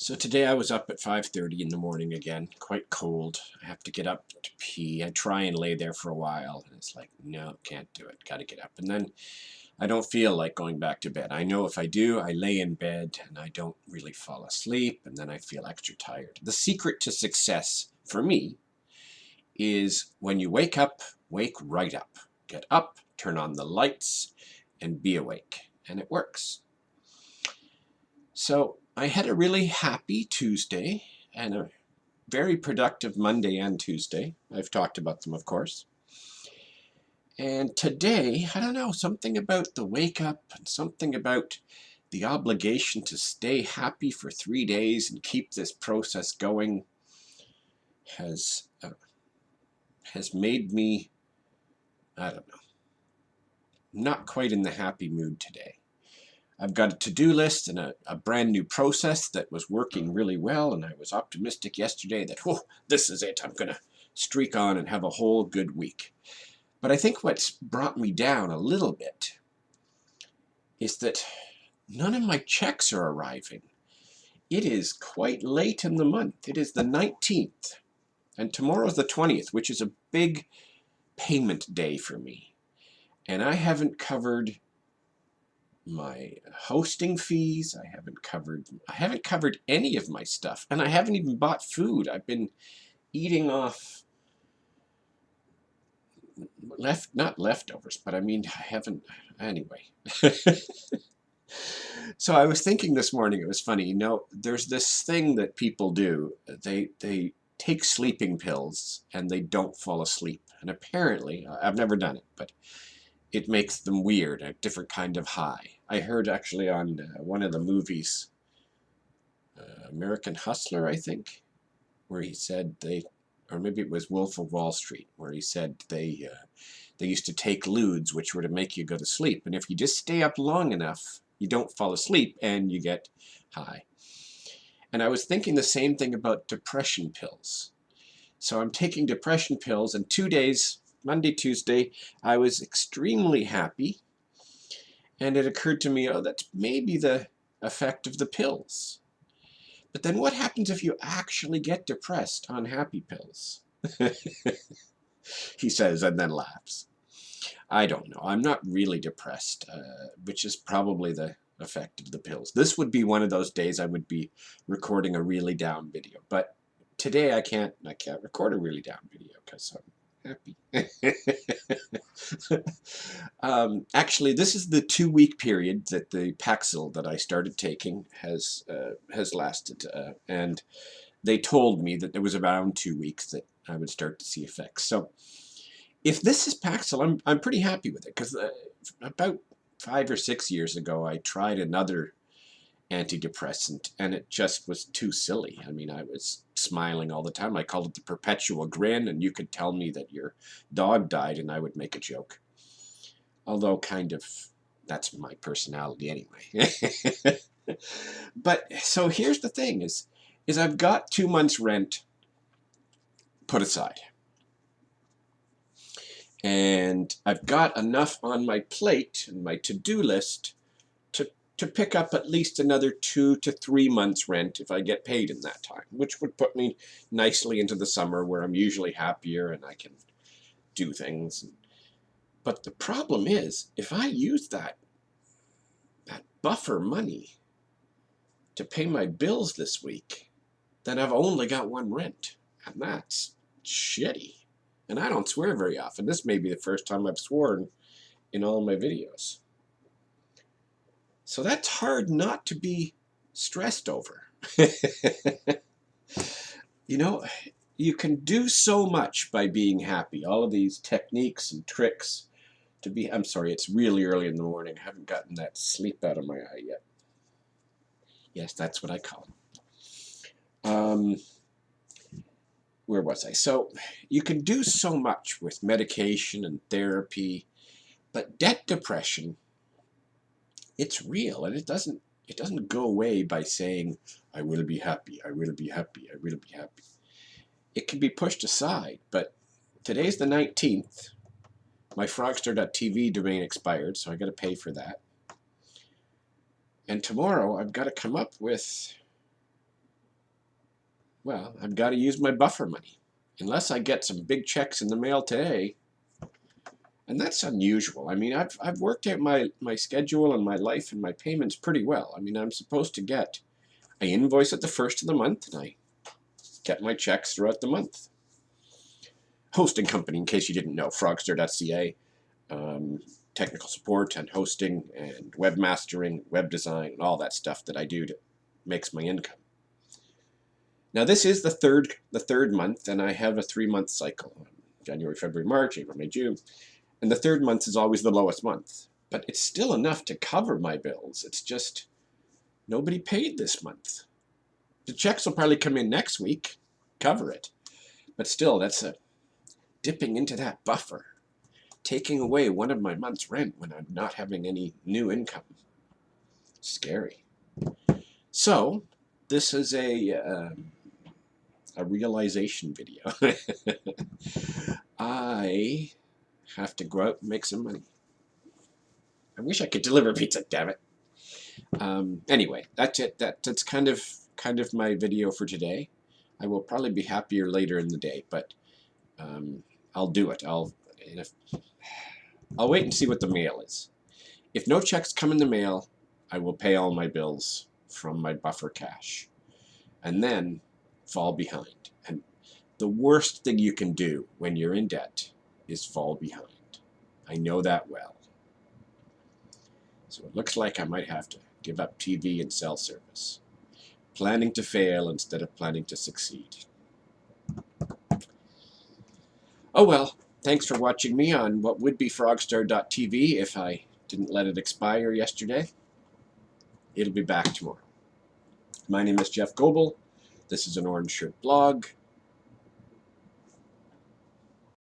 So today I was up at 5:30 in the morning again, quite cold. I have to get up to pee. I try and lay there for a while, and it's like, no, can't do it. Got to get up. And then I don't feel like going back to bed. I know if I do, I lay in bed and I don't really fall asleep, and then I feel extra tired. The secret to success for me is when you wake right up. Get up, turn on the lights, and be awake. And it works. So I had a really happy Tuesday and a very productive Monday and Tuesday. I've talked about them, of course. And today, I don't know, something about the wake up and something about the obligation to stay happy for 3 days and keep this process going has made me, I don't know, not quite in the happy mood today. I've got a to-do list and a brand new process that was working really well, and I was optimistic yesterday that, whoa, this is it. I'm going to streak on and have a whole good week. But I think what's brought me down a little bit is that none of my checks are arriving. It is quite late in the month. It is the 19th, and tomorrow's the 20th, which is a big payment day for me. And I haven't covered my hosting fees. I haven't covered any of my stuff, and I haven't even bought food. I've been eating off not leftovers, but I mean, I haven't anyway. So I was thinking this morning, it was funny, there's this thing that people do. They take sleeping pills and they don't fall asleep, and apparently I've never done it, but it makes them weird, a different kind of high. I heard actually on one of the movies, American Hustler, I think, where he said or maybe it was Wolf of Wall Street, where he said they used to take ludes, which were to make you go to sleep. And if you just stay up long enough, you don't fall asleep and you get high. And I was thinking the same thing about depression pills. So I'm taking depression pills, and 2 days, Monday, Tuesday, I was extremely happy, and it occurred to me, oh, that's maybe the effect of the pills. But then what happens if you actually get depressed on happy pills? He says, and then laughs. I don't know. I'm not really depressed, which is probably the effect of the pills. This would be one of those days I would be recording a really down video, but today I can't record a really down video because I'm happy. Actually, this is the 2-week period that the Paxil that I started taking has lasted, and they told me that there was around 2 weeks that I would start to see effects. So if this is Paxil, I'm pretty happy with it, because about 5 or 6 years ago I tried another antidepressant, and it just was too silly. I mean, I was smiling all the time. I called it the perpetual grin, and you could tell me that your dog died and I would make a joke. Although kind of that's my personality anyway. But so here's the thing is I've got 2 months rent put aside. And I've got enough on my plate and my to-do list to pick up at least another 2 to 3 months rent if I get paid in that time, which would put me nicely into the summer where I'm usually happier and I can do things. But the problem is, if I use that buffer money to pay my bills this week, then I've only got 1 rent, and that's shitty. And I don't swear very often. This may be the first time I've sworn in all my videos. So that's hard not to be stressed over. You can do so much by being happy. All of these techniques and tricks to be, I'm sorry, it's really early in the morning. I haven't gotten that sleep out of my eye yet. Yes, that's what I call it. Where was I? So you can do so much with medication and therapy, but debt depression, it's real, and it doesn't go away by saying, I will be happy, I will be happy, I will be happy. It can be pushed aside, but today's the 19th. My Frogster.tv domain expired, so I got to pay for that. And tomorrow I've got to come up with well, I've got to use my buffer money. Unless I get some big checks in the mail today, and that's unusual. I mean, I've worked out my schedule and my life and my payments pretty well. I mean, I'm supposed to get, I invoice at the first of the month, and I get my checks throughout the month. Hosting company, in case you didn't know, Frogster.ca, technical support and hosting and webmastering, web design, and all that stuff that I do that makes my income. Now this is the third month, and I have a 3-month cycle: January, February, March, April, May, June, and the third month is always the lowest month. But it's still enough to cover my bills. It's just nobody paid this month. The checks will probably come in next week, cover it, but still, that's a dipping into that buffer, taking away one of my month's rent when I'm not having any new income. Scary. So this is a realization video. I have to go out and make some money. I wish I could deliver pizza, damn it. Anyway, that's it. That's kind of my video for today. I will probably be happier later in the day, but I'll do it. I'll wait and see what the mail is. If no checks come in the mail, I will pay all my bills from my buffer cash, and then fall behind. And the worst thing you can do when you're in debt is fall behind. I know that well. So it looks like I might have to give up TV and cell service. Planning to fail instead of planning to succeed. Oh well, thanks for watching me on what would be Frogstar.tv if I didn't let it expire yesterday. It'll be back tomorrow. My name is Jeff Goebel. This is an Orange Shirt blog.